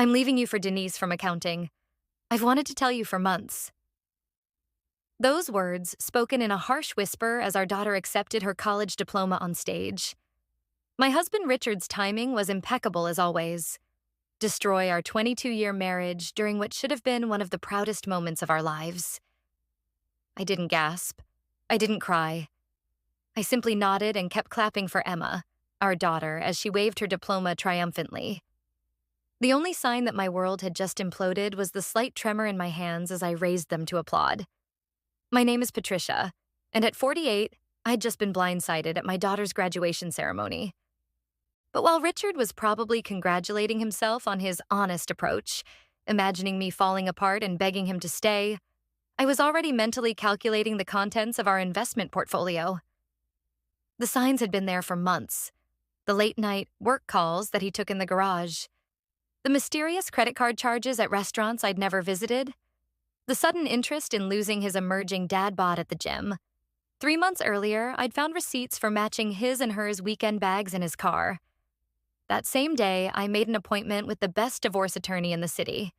I'm leaving you for Denise from accounting. I've wanted to tell you for months. Those words, spoken in a harsh whisper as our daughter accepted her college diploma on stage. My husband Richard's timing was impeccable as always. Destroy our 22-year marriage during what should have been one of the proudest moments of our lives. I didn't gasp. I didn't cry. I simply nodded and kept clapping for Emma, our daughter, as she waved her diploma triumphantly. The only sign that my world had just imploded was the slight tremor in my hands as I raised them to applaud. My name is Patricia, and at 48, I'd just been blindsided at my daughter's graduation ceremony. But while Richard was probably congratulating himself on his honest approach, imagining me falling apart and begging him to stay, I was already mentally calculating the contents of our investment portfolio. The signs had been there for months. The late-night work calls that he took in the garage. The mysterious credit card charges at restaurants I'd never visited. The sudden interest in losing his emerging dad bod at the gym. 3 months earlier, I'd found receipts for matching his and hers weekend bags in his car. That same day, I made an appointment with the best divorce attorney in the city.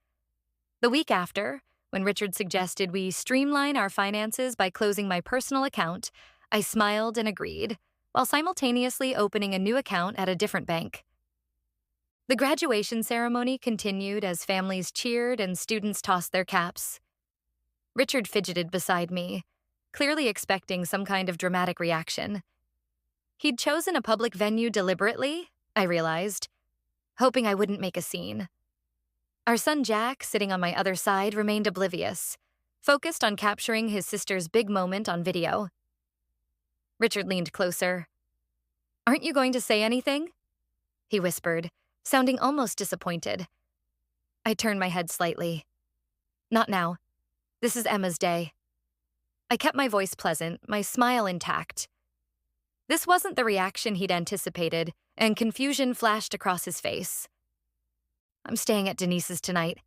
The week after, when Richard suggested we streamline our finances by closing my personal account, I smiled and agreed, while simultaneously opening a new account at a different bank. The graduation ceremony continued as families cheered and students tossed their caps. Richard fidgeted beside me, clearly expecting some kind of dramatic reaction. He'd chosen a public venue deliberately, I realized, hoping I wouldn't make a scene. Our son Jack, sitting on my other side, remained oblivious, focused on capturing his sister's big moment on video. Richard leaned closer. "Aren't you going to say anything?" he whispered, sounding almost disappointed. I turned my head slightly. "Not now. This is Emma's day." I kept my voice pleasant, my smile intact. This wasn't the reaction he'd anticipated, and confusion flashed across his face. "I'm staying at Denise's tonight,"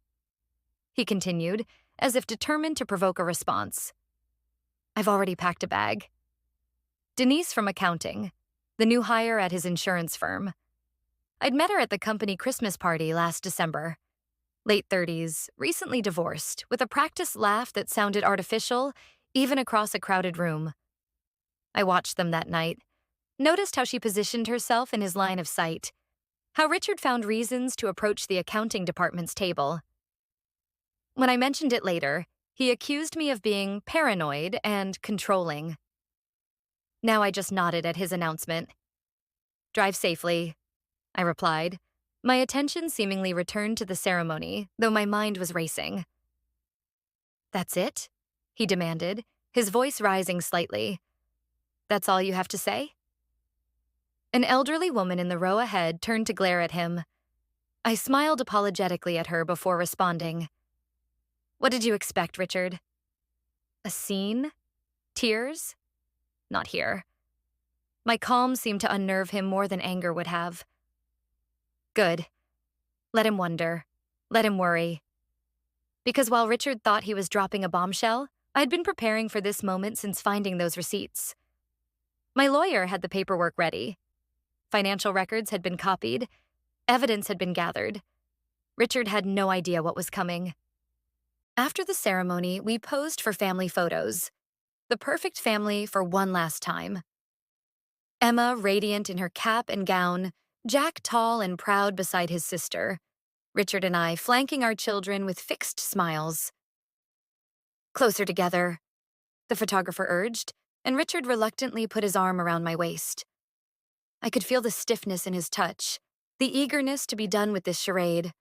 he continued, as if determined to provoke a response. "I've already packed a bag." Denise from accounting, the new hire at his insurance firm. I'd met her at the company Christmas party last December. Late 30s, recently divorced, with a practiced laugh that sounded artificial, even across a crowded room. I watched them that night, noticed how she positioned herself in his line of sight, how Richard found reasons to approach the accounting department's table. When I mentioned it later, he accused me of being paranoid and controlling. Now I just nodded at his announcement. "Drive safely," I replied, my attention seemingly returned to the ceremony, though my mind was racing. "That's it?" he demanded, his voice rising slightly. "That's all you have to say?" An elderly woman in the row ahead turned to glare at him. I smiled apologetically at her before responding. "What did you expect, Richard? A scene? Tears? Not here." My calm seemed to unnerve him more than anger would have. Good. Let him wonder. Let him worry. Because while Richard thought he was dropping a bombshell, I'd been preparing for this moment since finding those receipts. My lawyer had the paperwork ready. Financial records had been copied. Evidence had been gathered. Richard had no idea what was coming. After the ceremony, we posed for family photos. The perfect family for one last time. Emma radiant in her cap and gown, Jack tall and proud beside his sister, Richard and I flanking our children with fixed smiles. "Closer together," the photographer urged, and Richard reluctantly put his arm around my waist. I could feel the stiffness in his touch, the eagerness to be done with this charade.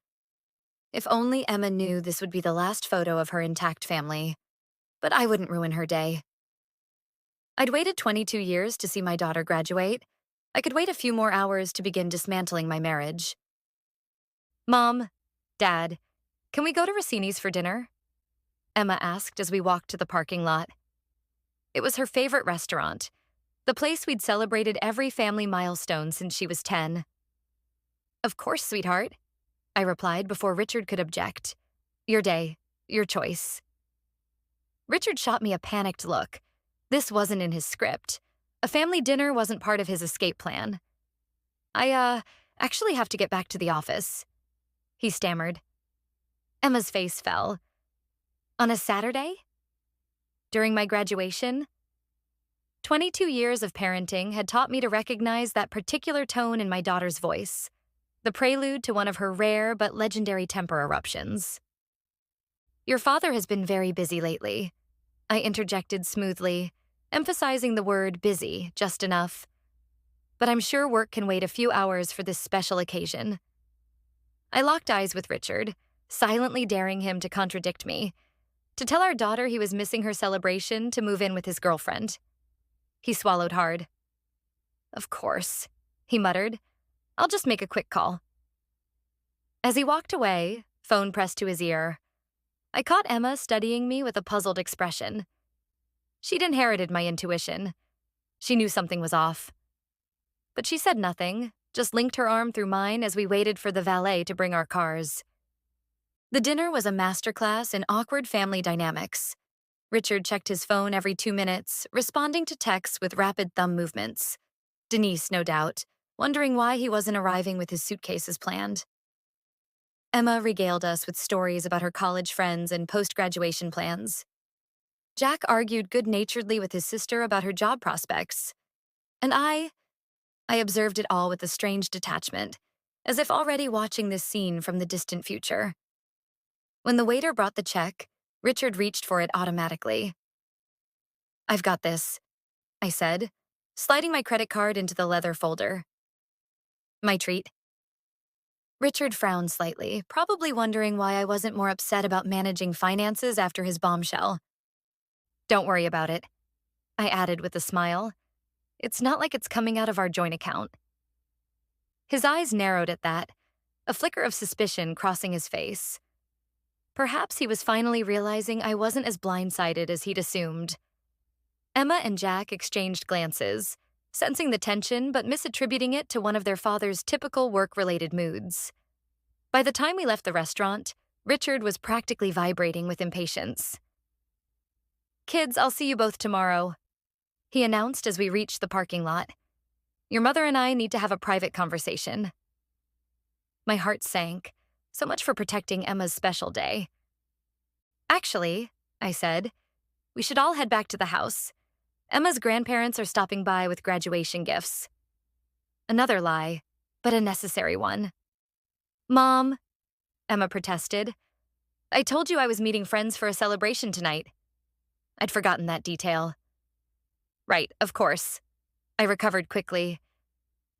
If only Emma knew this would be the last photo of her intact family. But I wouldn't ruin her day. I'd waited 22 years to see my daughter graduate. I could wait a few more hours to begin dismantling my marriage. "Mom, Dad, can we go to Rossini's for dinner?" Emma asked as we walked to the parking lot. It was her favorite restaurant, the place we'd celebrated every family milestone since she was 10. "Of course, sweetheart," I replied before Richard could object. "Your day, your choice." Richard shot me a panicked look. This wasn't in his script. A family dinner wasn't part of his escape plan. I actually have to get back to the office," he stammered. Emma's face fell. On a Saturday? During my graduation? 22 years of parenting had taught me to recognize that particular tone in my daughter's voice, the prelude to one of her rare but legendary temper eruptions. Your father has been very busy lately, I interjected smoothly, emphasizing the word busy just enough. But I'm sure work can wait a few hours for this special occasion. I locked eyes with Richard, silently daring him to contradict me, to tell our daughter he was missing her celebration to move in with his girlfriend. He swallowed hard. Of course, he muttered. I'll just make a quick call. As he walked away, phone pressed to his ear, I caught Emma studying me with a puzzled expression. She'd inherited my intuition. She knew something was off. But she said nothing, just linked her arm through mine as we waited for the valet to bring our cars. The dinner was a masterclass in awkward family dynamics. Richard checked his phone every 2 minutes, responding to texts with rapid thumb movements. Denise, no doubt, wondering why he wasn't arriving with his suitcases planned. Emma regaled us with stories about her college friends and post-graduation plans. Jack argued good-naturedly with his sister about her job prospects. And I observed it all with a strange detachment, as if already watching this scene from the distant future. When the waiter brought the check, Richard reached for it automatically. I've got this, I said, sliding my credit card into the leather folder. My treat. Richard frowned slightly, probably wondering why I wasn't more upset about managing finances after his bombshell. Don't worry about it, I added with a smile. It's not like it's coming out of our joint account. His eyes narrowed at that, a flicker of suspicion crossing his face. Perhaps he was finally realizing I wasn't as blindsided as he'd assumed. Emma and Jack exchanged glances, sensing the tension but misattributing it to one of their father's typical work-related moods. By the time we left the restaurant, Richard was practically vibrating with impatience. Kids, I'll see you both tomorrow, he announced as we reached the parking lot. Your mother and I need to have a private conversation. My heart sank. So much for protecting Emma's special day. Actually, I said, we should all head back to the house. Emma's grandparents are stopping by with graduation gifts. Another lie, but a necessary one. Mom, Emma protested. I told you I was meeting friends for a celebration tonight. I'd forgotten that detail. Right, of course. I recovered quickly.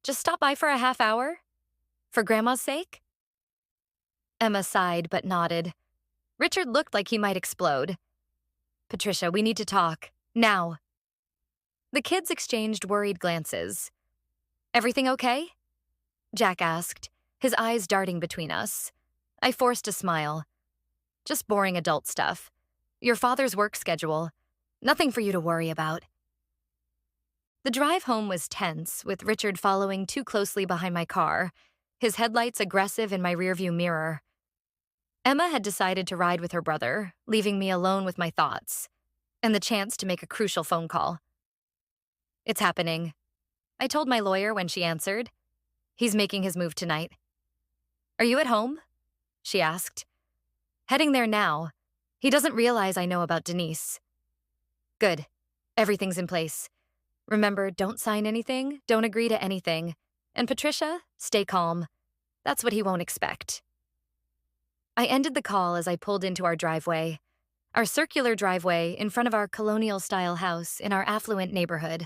Just stop by for a half hour? For Grandma's sake? Emma sighed but nodded. Richard looked like he might explode. Patricia, we need to talk. Now. The kids exchanged worried glances. Everything okay? Jack asked, his eyes darting between us. I forced a smile. Just boring adult stuff. Your father's work schedule. Nothing for you to worry about. The drive home was tense, with Richard following too closely behind my car, his headlights aggressive in my rearview mirror. Emma had decided to ride with her brother, leaving me alone with my thoughts, and the chance to make a crucial phone call. It's happening, I told my lawyer when she answered. He's making his move tonight. Are you at home? She asked. Heading there now. He doesn't realize I know about Denise. Good. Everything's in place. Remember, don't sign anything, don't agree to anything. And Patricia, stay calm. That's what he won't expect. I ended the call as I pulled into our driveway, our circular driveway in front of our colonial-style house in our affluent neighborhood.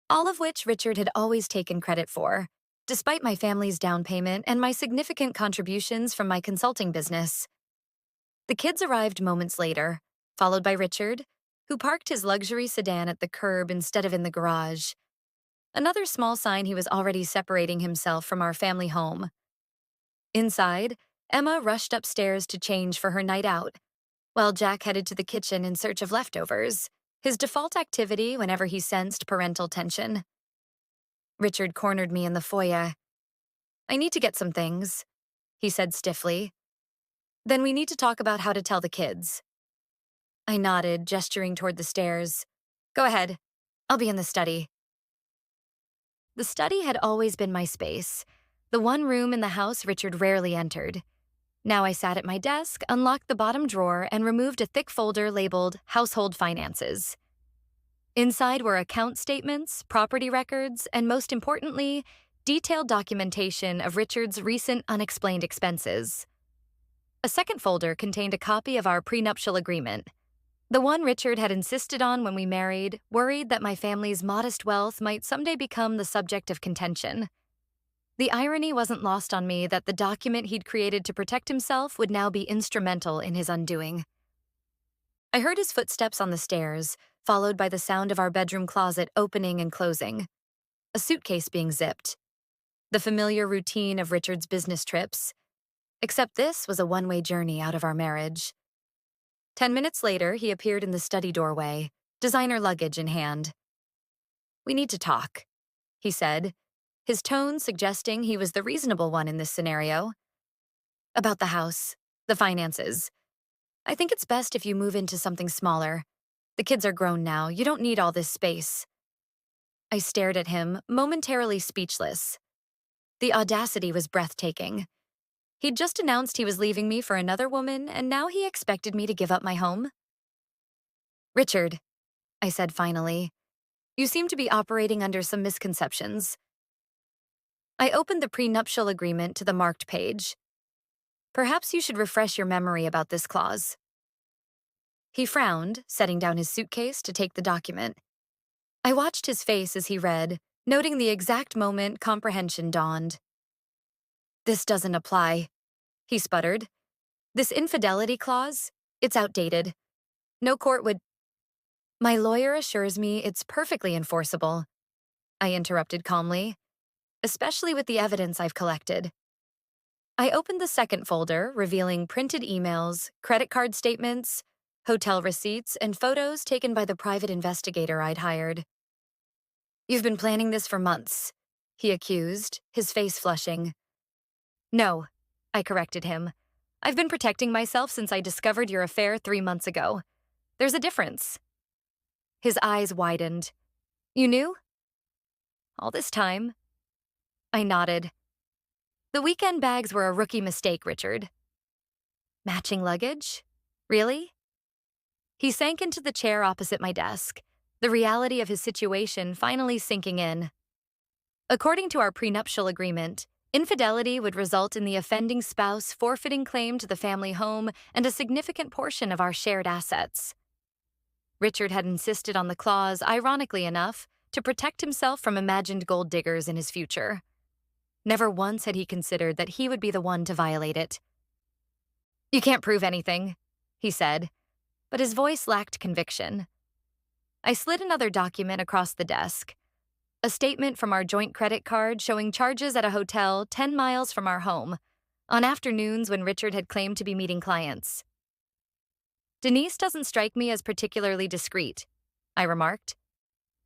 All of which Richard had always taken credit for, despite my family's down payment and my significant contributions from my consulting business. The kids arrived moments later, followed by Richard, who parked his luxury sedan at the curb instead of in the garage. Another small sign he was already separating himself from our family home. Inside, Emma rushed upstairs to change for her night out, while Jack headed to the kitchen in search of leftovers, his default activity whenever he sensed parental tension. Richard cornered me in the foyer. I need to get some things, he said stiffly. Then we need to talk about how to tell the kids. I nodded, gesturing toward the stairs. Go ahead. I'll be in the study. The study had always been my space, the one room in the house Richard rarely entered. Now I sat at my desk, unlocked the bottom drawer, and removed a thick folder labeled Household Finances. Inside were account statements, property records, and most importantly, detailed documentation of Richard's recent unexplained expenses. A second folder contained a copy of our prenuptial agreement, the one Richard had insisted on when we married, worried that my family's modest wealth might someday become the subject of contention. The irony wasn't lost on me that the document he'd created to protect himself would now be instrumental in his undoing. I heard his footsteps on the stairs, followed by the sound of our bedroom closet opening and closing, a suitcase being zipped, the familiar routine of Richard's business trips, except this was a one-way journey out of our marriage. 10 minutes later, he appeared in the study doorway, designer luggage in hand. "We need to talk," he said, his tone suggesting he was the reasonable one in this scenario. "About the house, the finances. I think it's best if you move into something smaller. The kids are grown now. You don't need all this space." I stared at him, momentarily speechless. The audacity was breathtaking. He'd just announced he was leaving me for another woman, and now he expected me to give up my home? "Richard," I said finally, "you seem to be operating under some misconceptions." I opened the prenuptial agreement to the marked page. "Perhaps you should refresh your memory about this clause." He frowned, setting down his suitcase to take the document. I watched his face as he read, noting the exact moment comprehension dawned. "This doesn't apply," he sputtered. "This infidelity clause, it's outdated. No court would—" "My lawyer assures me it's perfectly enforceable," I interrupted calmly, "especially with the evidence I've collected." I opened the second folder, revealing printed emails, credit card statements, hotel receipts, and photos taken by the private investigator I'd hired. "You've been planning this for months," he accused, his face flushing. "No," I corrected him. "I've been protecting myself since I discovered your affair 3 months ago. There's a difference." His eyes widened. "You knew?" "All this time." I nodded. "The weekend bags were a rookie mistake, Richard." "Matching luggage? Really?" He sank into the chair opposite my desk, the reality of his situation finally sinking in. According to our prenuptial agreement, infidelity would result in the offending spouse forfeiting claim to the family home and a significant portion of our shared assets. Richard had insisted on the clause, ironically enough, to protect himself from imagined gold diggers in his future. Never once had he considered that he would be the one to violate it. "You can't prove anything," he said, but his voice lacked conviction. I slid another document across the desk. A statement from our joint credit card showing charges at a hotel 10 miles from our home, on afternoons when Richard had claimed to be meeting clients. "Denise doesn't strike me as particularly discreet," I remarked.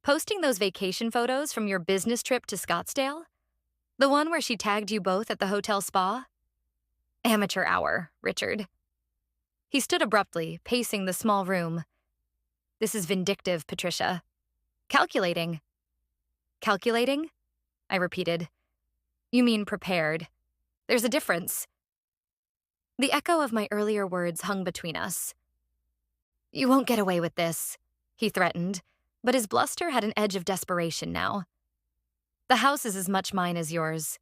"Posting those vacation photos from your business trip to Scottsdale? The one where she tagged you both at the hotel spa? Amateur hour, Richard." He stood abruptly, pacing the small room. "This is vindictive, Patricia. Calculating." "Calculating?" I repeated. "You mean prepared. There's a difference." The echo of my earlier words hung between us. "You won't get away with this," he threatened, but his bluster had an edge of desperation now. "The house is as much mine as yours.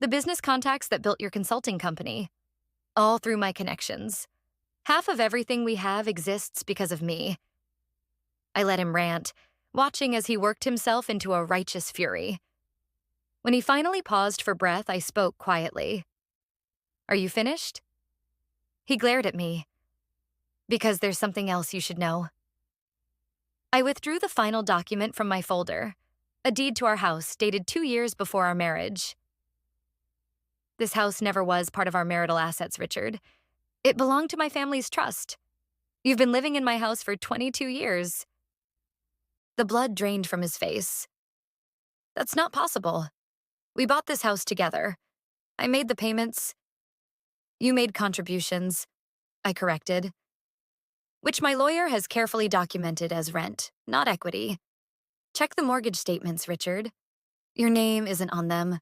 The business contacts that built your consulting company. All through my connections. Half of everything we have exists because of me." I let him rant, watching as he worked himself into a righteous fury. When he finally paused for breath, I spoke quietly. "Are you finished?" He glared at me. "Because there's something else you should know." I withdrew the final document from my folder, a deed to our house dated 2 years before our marriage. "This house never was part of our marital assets, Richard. It belonged to my family's trust. You've been living in my house for 22 years. The blood drained from his face. "That's not possible. We bought this house together. I made the payments." "You made contributions," I corrected, "which my lawyer has carefully documented as rent, not equity. Check the mortgage statements, Richard. Your name isn't on them."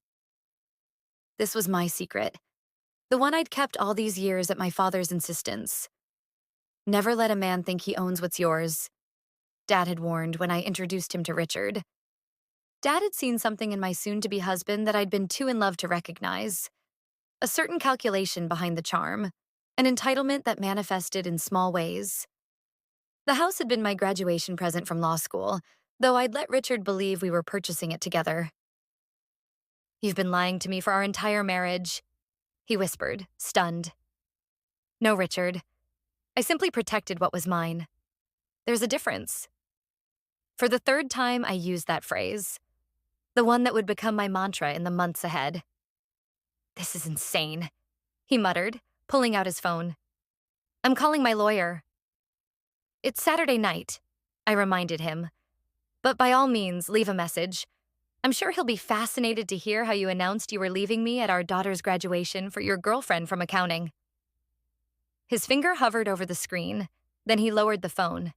This was my secret. The one I'd kept all these years at my father's insistence. Never let a man think he owns what's yours, Dad had warned when I introduced him to Richard. Dad had seen something in my soon-to-be husband that I'd been too in love to recognize. A certain calculation behind the charm, an entitlement that manifested in small ways. The house had been my graduation present from law school, though I'd let Richard believe we were purchasing it together. "You've been lying to me for our entire marriage," he whispered, stunned. "No, Richard. I simply protected what was mine. There's a difference." For the third time, I used that phrase, the one that would become my mantra in the months ahead. "This is insane," he muttered, pulling out his phone. "I'm calling my lawyer." "It's Saturday night," I reminded him. "But by all means, leave a message. I'm sure he'll be fascinated to hear how you announced you were leaving me at our daughter's graduation for your girlfriend from accounting." His finger hovered over the screen, then he lowered the phone.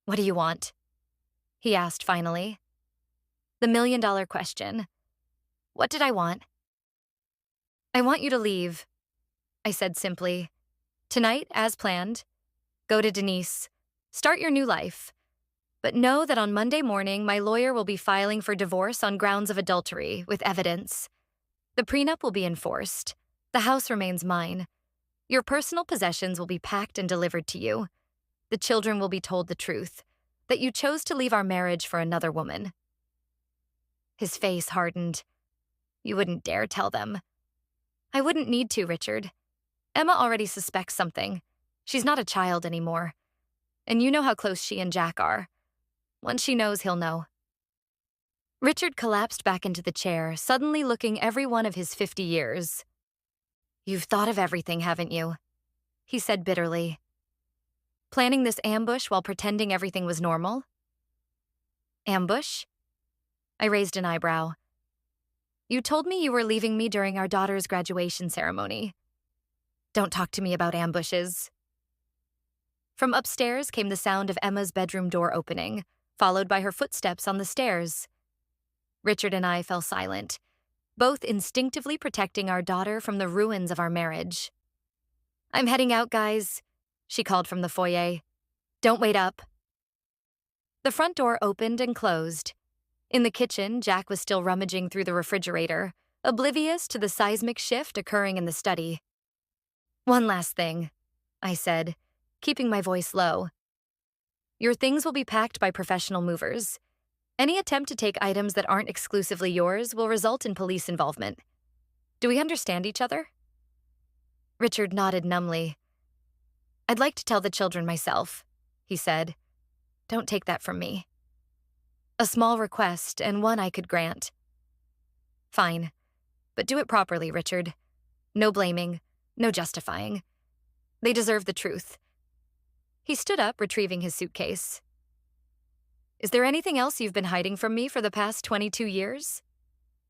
"What do you want?" he asked finally. The million-dollar question. What did I want? "I want you to leave," I said simply. "Tonight, as planned. Go to Denise. Start your new life. But know that on Monday morning, my lawyer will be filing for divorce on grounds of adultery, with evidence. The prenup will be enforced. The house remains mine. Your personal possessions will be packed and delivered to you. The children will be told the truth, that you chose to leave our marriage for another woman." His face hardened. "You wouldn't dare tell them." "I wouldn't need to, Richard. Emma already suspects something. She's not a child anymore. And you know how close she and Jack are. Once she knows, he'll know." Richard collapsed back into the chair, suddenly looking every one of his 50 years. "You've thought of everything, haven't you?" he said bitterly. "Planning this ambush while pretending everything was normal?" "Ambush?" I raised an eyebrow. "You told me you were leaving me during our daughter's graduation ceremony. Don't talk to me about ambushes." From upstairs came the sound of Emma's bedroom door opening, followed by her footsteps on the stairs. Richard and I fell silent, both instinctively protecting our daughter from the ruins of our marriage. "I'm heading out, guys," she called from the foyer. "Don't wait up." The front door opened and closed. In the kitchen, Jack was still rummaging through the refrigerator, oblivious to the seismic shift occurring in the study. "One last thing," I said, keeping my voice low. "Your things will be packed by professional movers. Any attempt to take items that aren't exclusively yours will result in police involvement. Do we understand each other?" Richard nodded numbly. "I'd like to tell the children myself," he said. "Don't take that from me." A small request, and one I could grant. "Fine, but do it properly, Richard. No blaming, no justifying. They deserve the truth." He stood up, retrieving his suitcase. "Is there anything else you've been hiding from me for the past 22 years?"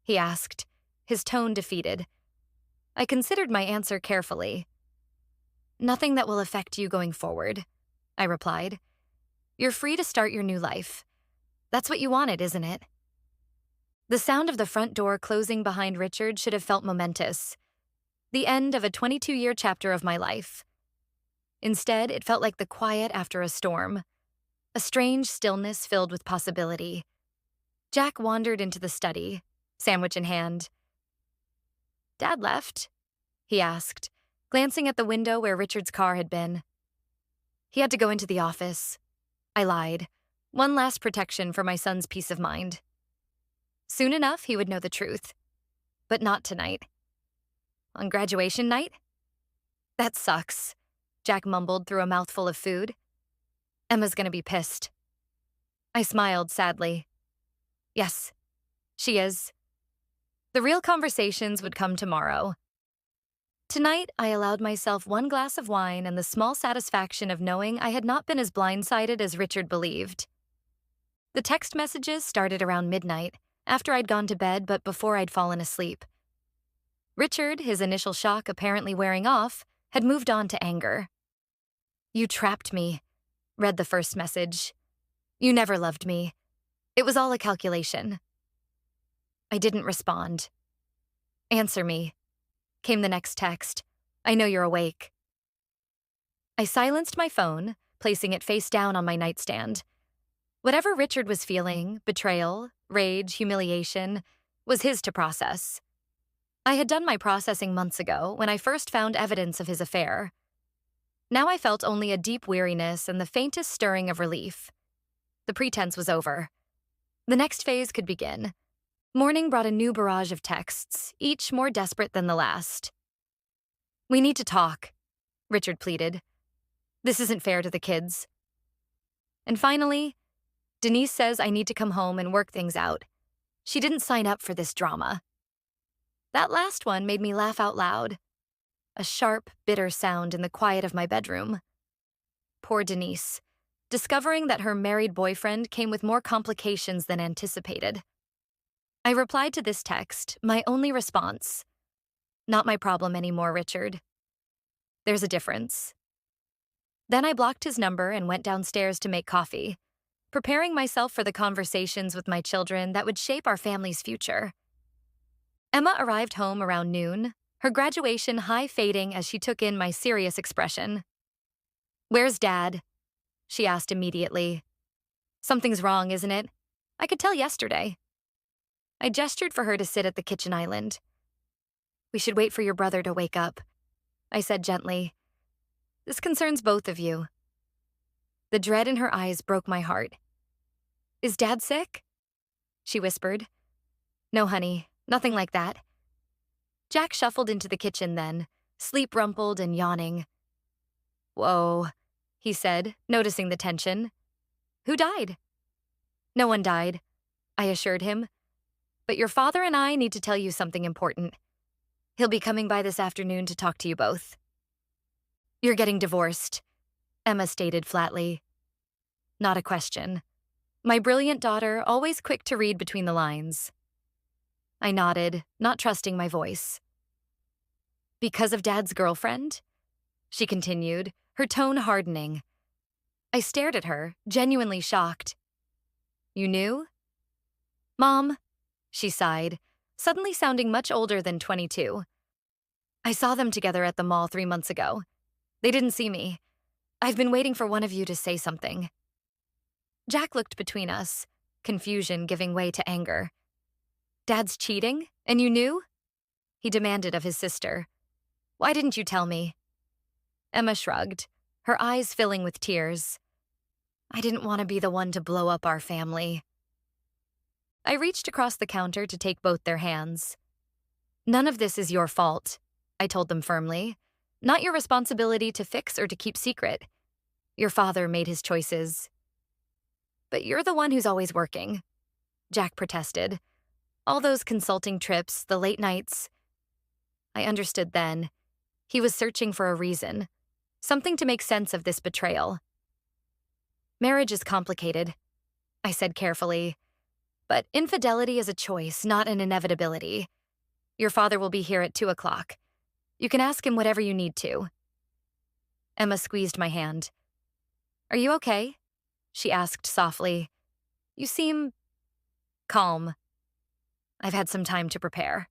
he asked, his tone defeated. I considered my answer carefully. "Nothing that will affect you going forward," I replied. "You're free to start your new life. That's what you wanted, isn't it?" The sound of the front door closing behind Richard should have felt momentous. The end of a 22-year chapter of my life. Instead, it felt like the quiet after a storm. A strange stillness filled with possibility. Jack wandered into the study, sandwich in hand. "Dad left?" he asked, glancing at the window where Richard's car had been. "He had to go into the office." I lied. One last protection for my son's peace of mind. Soon enough, he would know the truth. But not tonight. "On graduation night?" "That sucks," Jack mumbled through a mouthful of food. "Emma's gonna be pissed." I smiled sadly. "Yes, she is. The real conversations would come tomorrow." Tonight, I allowed myself one glass of wine and the small satisfaction of knowing I had not been as blindsided as Richard believed. The text messages started around midnight, after I'd gone to bed but before I'd fallen asleep. Richard, his initial shock apparently wearing off, had moved on to anger. "You trapped me," read the first message. "You never loved me. It was all a calculation." I didn't respond. "Answer me." came the next text. I know you're awake. I silenced my phone, placing it face down on my nightstand. Whatever Richard was feeling, betrayal, rage, humiliation, was his to process. I had done my processing months ago when I first found evidence of his affair. Now I felt only a deep weariness and the faintest stirring of relief. The pretense was over. The next phase could begin. Morning brought a new barrage of texts, each more desperate than the last. We need to talk, Richard pleaded. This isn't fair to the kids. And finally, Denise says I need to come home and work things out. She didn't sign up for this drama. That last one made me laugh out loud. A sharp, bitter sound in the quiet of my bedroom. Poor Denise, discovering that her married boyfriend came with more complications than anticipated. I replied to this text, my only response. Not my problem anymore, Richard. There's a difference. Then I blocked his number and went downstairs to make coffee, preparing myself for the conversations with my children that would shape our family's future. Emma arrived home around noon, her graduation high fading as she took in my serious expression. Where's Dad? She asked immediately. Something's wrong, isn't it? I could tell yesterday. I gestured for her to sit at the kitchen island. We should wait for your brother to wake up, I said gently. This concerns both of you. The dread in her eyes broke my heart. Is Dad sick? She whispered. No, honey, nothing like that. Jack shuffled into the kitchen then, sleep-rumpled and yawning. Whoa, he said, noticing the tension. Who died? No one died, I assured him. But your father and I need to tell you something important. He'll be coming by this afternoon to talk to you both. You're getting divorced, Emma stated flatly. Not a question. My brilliant daughter, always quick to read between the lines. I nodded, not trusting my voice. Because of Dad's girlfriend? She continued, her tone hardening. I stared at her, genuinely shocked. You knew? Mom, she sighed, suddenly sounding much older than 22. I saw them together at the mall 3 months ago. They didn't see me. I've been waiting for one of you to say something. Jack looked between us, confusion giving way to anger. Dad's cheating, and you knew? He demanded of his sister. Why didn't you tell me? Emma shrugged, her eyes filling with tears. I didn't want to be the one to blow up our family. I reached across the counter to take both their hands. None of this is your fault, I told them firmly. Not your responsibility to fix or to keep secret. Your father made his choices. But you're the one who's always working, Jack protested. All those consulting trips, the late nights. I understood then. He was searching for a reason, something to make sense of this betrayal. Marriage is complicated, I said carefully. But infidelity is a choice, not an inevitability. Your father will be here at 2 o'clock. You can ask him whatever you need to. Emma squeezed my hand. Are you okay? She asked softly. You seem calm. I've had some time to prepare,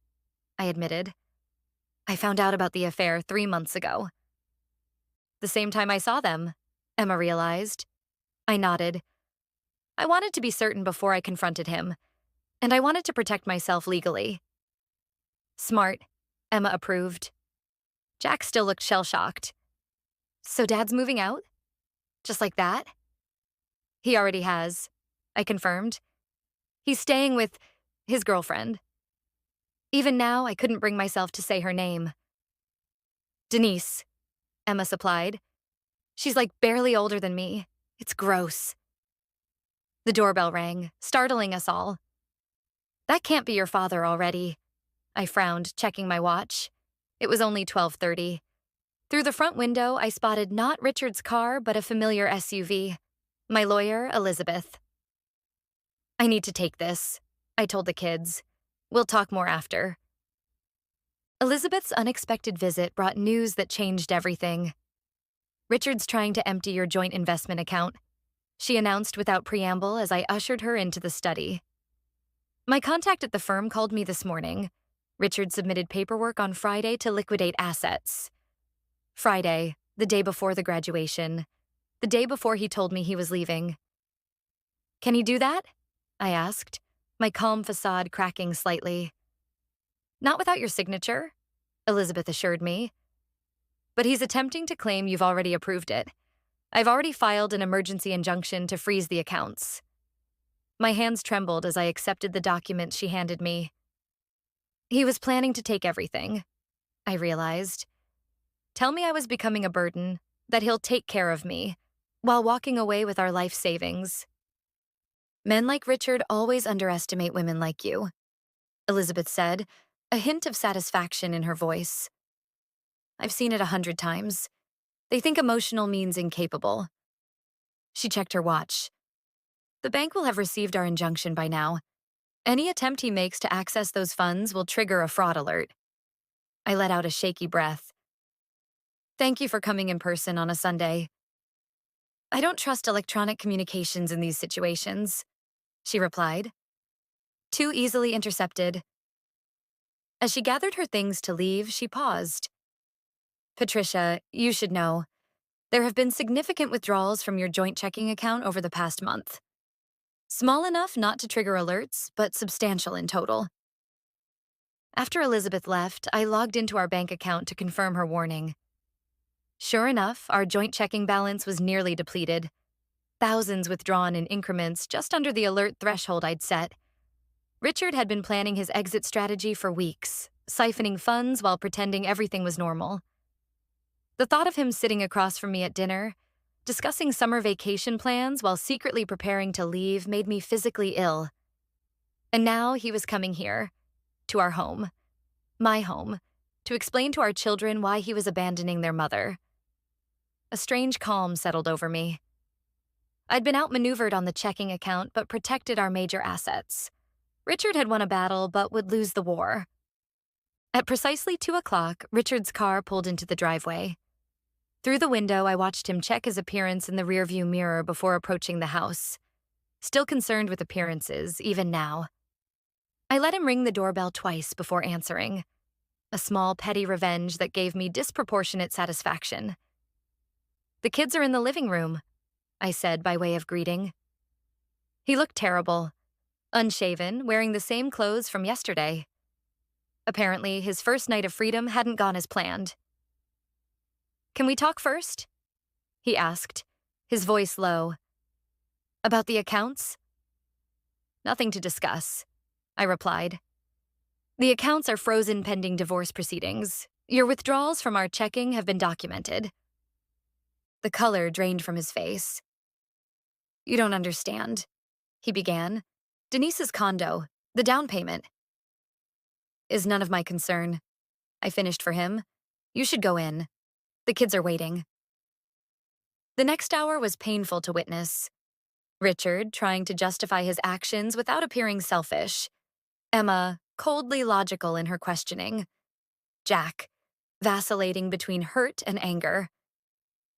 I admitted. I found out about the affair 3 months ago. The same time I saw them, Emma realized. I nodded. I wanted to be certain before I confronted him, and I wanted to protect myself legally. Smart, Emma approved. Jack still looked shell-shocked. So Dad's moving out? Just like that? He already has, I confirmed. He's staying with his girlfriend. Even now, I couldn't bring myself to say her name. Denise, Emma supplied. She's like barely older than me. It's gross. The doorbell rang, startling us all. That can't be your father already, I frowned, checking my watch. It was only 12:30. Through the front window, I spotted not Richard's car, but a familiar SUV. My lawyer, Elizabeth. I need to take this, I told the kids. We'll talk more after. Elizabeth's unexpected visit brought news that changed everything. Richard's trying to empty your joint investment account, she announced without preamble as I ushered her into the study. My contact at the firm called me this morning. Richard submitted paperwork on Friday to liquidate assets. Friday, the day before the graduation, the day before he told me he was leaving. Can he do that? I asked, my calm facade cracking slightly. Not without your signature, Elizabeth assured me. But he's attempting to claim you've already approved it. I've already filed an emergency injunction to freeze the accounts. My hands trembled as I accepted the documents she handed me. He was planning to take everything, I realized. Tell me I was becoming a burden, that he'll take care of me, while walking away with our life savings. Men like Richard always underestimate women like you, Elizabeth said, a hint of satisfaction in her voice. I've seen it 100 times. They think emotional means incapable. She checked her watch. The bank will have received our injunction by now. Any attempt he makes to access those funds will trigger a fraud alert. I let out a shaky breath. Thank you for coming in person on a Sunday. I don't trust electronic communications in these situations, she replied. Too easily intercepted. As she gathered her things to leave, she paused. Patricia, you should know. There have been significant withdrawals from your joint checking account over the past month. Small enough not to trigger alerts, but substantial in total. After Elizabeth left, I logged into our bank account to confirm her warning. Sure enough, our joint checking balance was nearly depleted. Thousands withdrawn in increments just under the alert threshold I'd set. Richard had been planning his exit strategy for weeks, siphoning funds while pretending everything was normal. The thought of him sitting across from me at dinner, discussing summer vacation plans while secretly preparing to leave made me physically ill. And now he was coming here, to our home, my home, to explain to our children why he was abandoning their mother. A strange calm settled over me. I'd been outmaneuvered on the checking account but protected our major assets. Richard had won a battle but would lose the war. At precisely 2 o'clock, Richard's car pulled into the driveway. Through the window, I watched him check his appearance in the rearview mirror before approaching the house. Still concerned with appearances, even now. I let him ring the doorbell twice before answering. A small, petty revenge that gave me disproportionate satisfaction. The kids are in the living room, I said by way of greeting. He looked terrible. Unshaven, wearing the same clothes from yesterday. Apparently, his first night of freedom hadn't gone as planned. Can we talk first? He asked, his voice low. About the accounts? Nothing to discuss, I replied. The accounts are frozen pending divorce proceedings. Your withdrawals from our checking have been documented. The color drained from his face. You don't understand, he began. Denise's condo, the down payment, is none of my concern. I finished for him. You should go in. The kids are waiting. The next hour was painful to witness. Richard trying to justify his actions without appearing selfish. Emma coldly logical in her questioning. Jack vacillating between hurt and anger.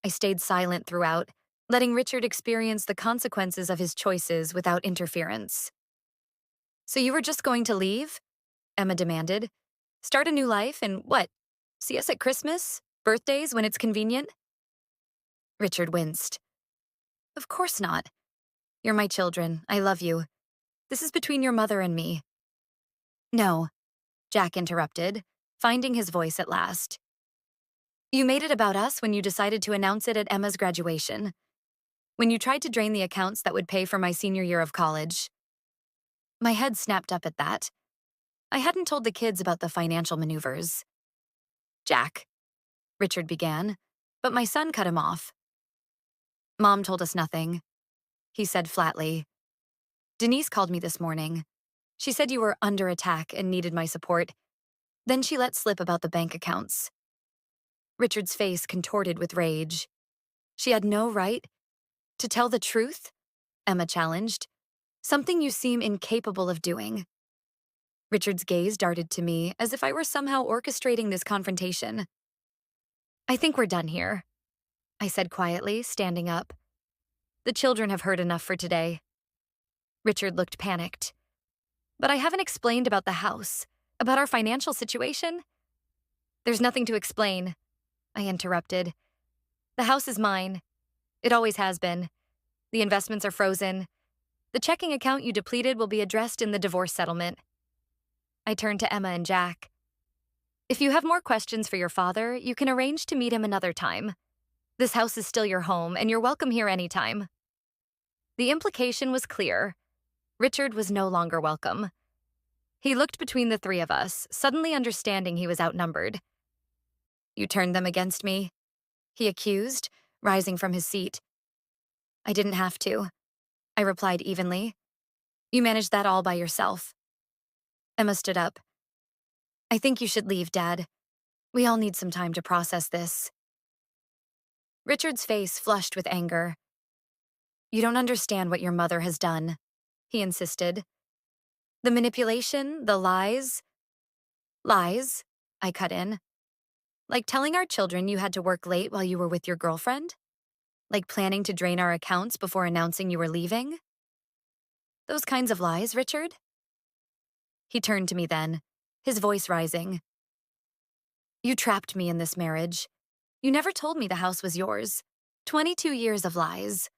I stayed silent throughout, letting Richard experience the consequences of his choices without interference. So you were just going to leave? Emma demanded. Start a new life and what? See us at Christmas? Birthdays when it's convenient? Richard winced. Of course not. You're my children. I love you. This is between your mother and me. No, Jack interrupted, finding his voice at last. You made it about us when you decided to announce it at Emma's graduation. When you tried to drain the accounts that would pay for my senior year of college. My head snapped up at that. I hadn't told the kids about the financial maneuvers. Jack, Richard began, but my son cut him off. Mom told us nothing, he said flatly. Denise called me this morning. She said you were under attack and needed my support. Then she let slip about the bank accounts. Richard's face contorted with rage. She had no right to tell the truth? Emma challenged. Something you seem incapable of doing. Richard's gaze darted to me as if I were somehow orchestrating this confrontation. I think we're done here, I said quietly, standing up. The children have heard enough for today. Richard looked panicked. But I haven't explained about the house, About our financial situation? There's nothing to explain, I interrupted. The house is mine. It always has been. The investments are frozen. The checking account you depleted will be addressed in the divorce settlement. I turned to Emma and Jack. If you have more questions for your father, you can arrange to meet him another time. This house is still your home, and you're welcome here anytime. The implication was clear. Richard was no longer welcome. He looked between the three of us, suddenly understanding he was outnumbered. You turned them against me, he accused, rising from his seat. I didn't have to, I replied evenly. You managed that all by yourself. Emma stood up. I think you should leave, Dad. We all need some time to process this. Richard's face flushed with anger. You don't understand what your mother has done, he insisted. The manipulation, the lies. Lies, I cut in. Like telling our children you had to work late while you were with your girlfriend? Like planning to drain our accounts before announcing you were leaving? Those kinds of lies, Richard? He turned to me then, his voice rising. You trapped me in this marriage. You never told me the house was yours. 22 years of lies.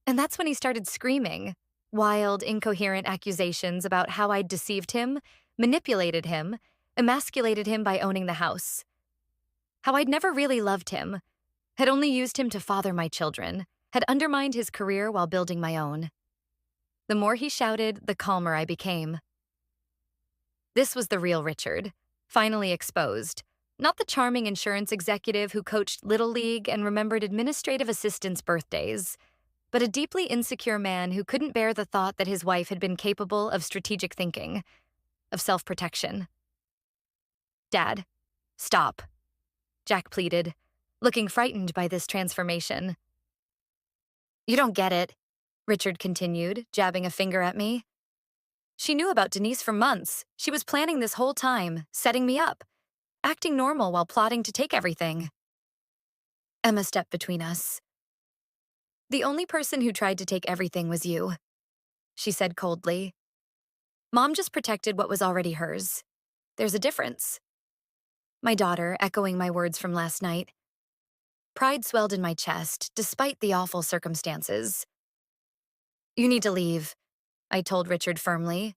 And that's when he started screaming. Wild, incoherent accusations about how I'd deceived him, manipulated him, emasculated him by owning the house. How I'd never really loved him, had only used him to father my children, had undermined his career while building my own. The more he shouted, the calmer I became. This was the real Richard, finally exposed, not the charming insurance executive who coached Little League and remembered administrative assistants' birthdays, but a deeply insecure man who couldn't bear the thought that his wife had been capable of strategic thinking, of self-protection. Dad, stop, Jack pleaded, looking frightened by this transformation. You don't get it, Richard continued, jabbing a finger at me. She knew about Denise for months. She was planning this whole time, setting me up, acting normal while plotting to take everything. Emma stepped between us. The only person who tried to take everything was you, she said coldly. Mom just protected what was already hers. There's a difference. My daughter, echoing my words from last night. Pride swelled in my chest, despite the awful circumstances. You need to leave, I told Richard firmly.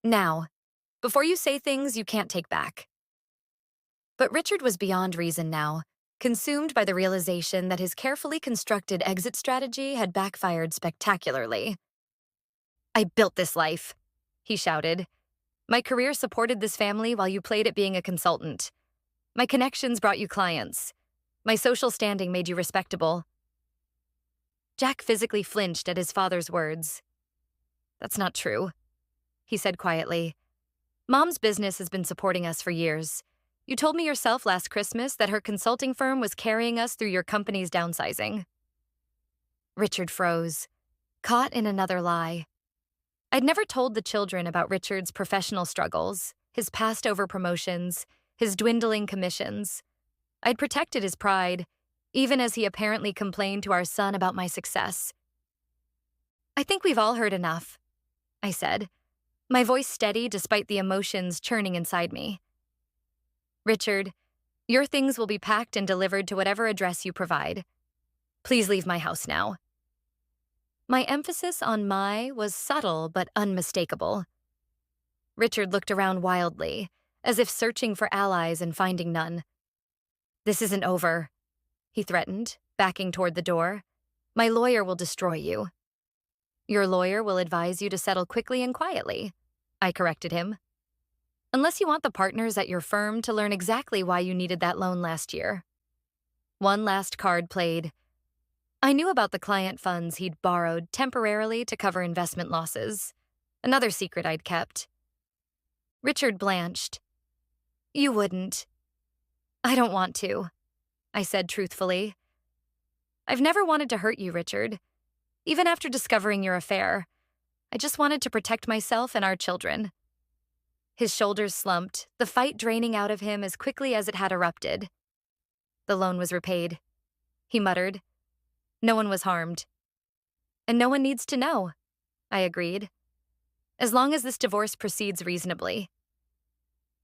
Now, before you say things you can't take back. But Richard was beyond reason now, consumed by the realization that his carefully constructed exit strategy had backfired spectacularly. I built this life, he shouted. My career supported this family while you played at being a consultant. My connections brought you clients. My social standing made you respectable. Jack physically flinched at his father's words. That's not true, he said quietly. Mom's business has been supporting us for years. You told me yourself last Christmas that her consulting firm was carrying us through your company's downsizing. Richard froze, caught in another lie. I'd never told the children about Richard's professional struggles, his past overpromotions, his dwindling commissions. I'd protected his pride, even as he apparently complained to our son about my success. I think we've all heard enough, I said, my voice steady despite the emotions churning inside me. Richard, your things will be packed and delivered to whatever address you provide. Please leave my house now. My emphasis on my was subtle but unmistakable. Richard looked around wildly, as if searching for allies and finding none. This isn't over, he threatened, backing toward the door. My lawyer will destroy you. Your lawyer will advise you to settle quickly and quietly, I corrected him. Unless you want the partners at your firm to learn exactly why you needed that loan last year. One last card played. I knew about the client funds he'd borrowed temporarily to cover investment losses. Another secret I'd kept. Richard blanched. You wouldn't. I don't want to, I said truthfully. I've never wanted to hurt you, Richard. Even after discovering your affair, I just wanted to protect myself and our children. His shoulders slumped, the fight draining out of him as quickly as it had erupted. The loan was repaid, he muttered. No one was harmed. And no one needs to know, I agreed. As long as this divorce proceeds reasonably.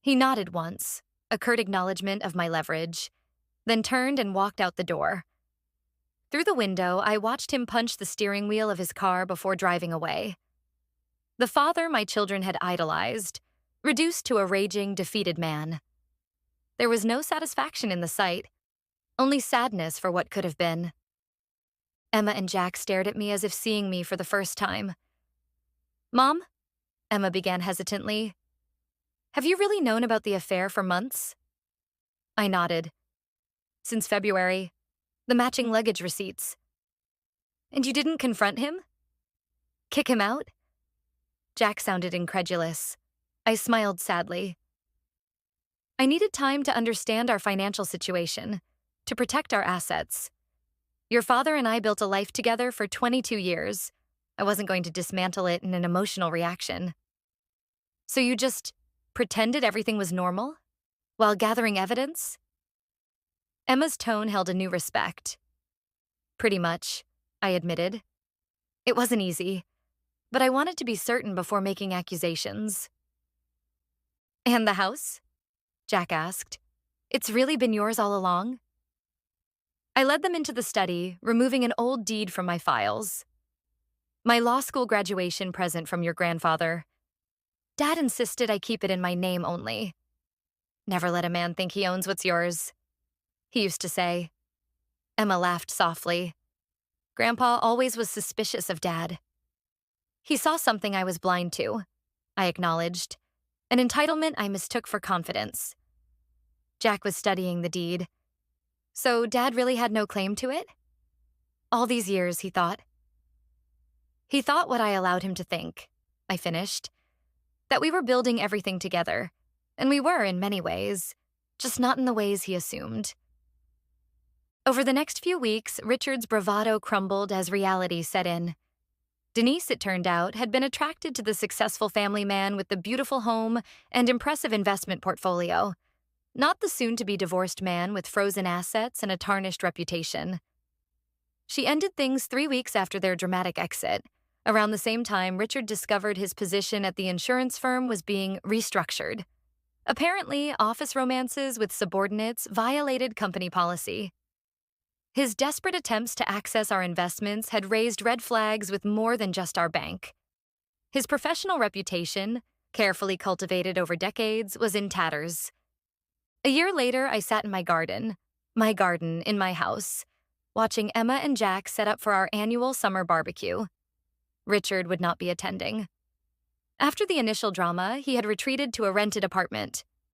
He nodded once, a curt acknowledgement of my leverage, then turned and walked out the door. Through the window, I watched him punch the steering wheel of his car before driving away. The father my children had idolized, reduced to a raging, defeated man. There was no satisfaction in the sight, only sadness for what could have been. Emma and Jack stared at me as if seeing me for the first time. "Mom," Emma began hesitantly, "have you really known about the affair for months?" I nodded. "Since February. The matching luggage receipts." "And you didn't confront him? Kick him out?" Jack sounded incredulous. I smiled sadly. "I needed time to understand our financial situation, to protect our assets. Your father and I built a life together for 22 years. I wasn't going to dismantle it in an emotional reaction." "So you just pretended everything was normal? While gathering evidence?" Emma's tone held a new respect. "Pretty much," I admitted. "It wasn't easy, but I wanted to be certain before making accusations." "And the house?" Jack asked. "It's really been yours all along?" I led them into the study, removing an old deed from my files. "My law school graduation present from your grandfather. Dad insisted I keep it in my name only. Never let a man think he owns what's yours, he used to say." Emma laughed softly. "Grandpa always was suspicious of Dad." "He saw something I was blind to," I acknowledged, an entitlement I mistook for confidence. Jack was studying the deed. "So Dad really had no claim to it?" "All these years, he thought." "He thought what I allowed him to think," I finished. "That we were building everything together, and we were in many ways, just not in the ways he assumed." Over the next few weeks, Richard's bravado crumbled as reality set in. Denise, it turned out, had been attracted to the successful family man with the beautiful home and impressive investment portfolio, not the soon-to-be-divorced man with frozen assets and a tarnished reputation. She ended things 3 weeks after their dramatic exit. Around the same time, Richard discovered his position at the insurance firm was being restructured. Apparently, office romances with subordinates violated company policy. His desperate attempts to access our investments had raised red flags with more than just our bank. His professional reputation, carefully cultivated over decades, was in tatters. A year later, I sat in my garden in my house, watching Emma and Jack set up for our annual summer barbecue. Richard would not be attending. After the initial drama, he had retreated to a rented apartment.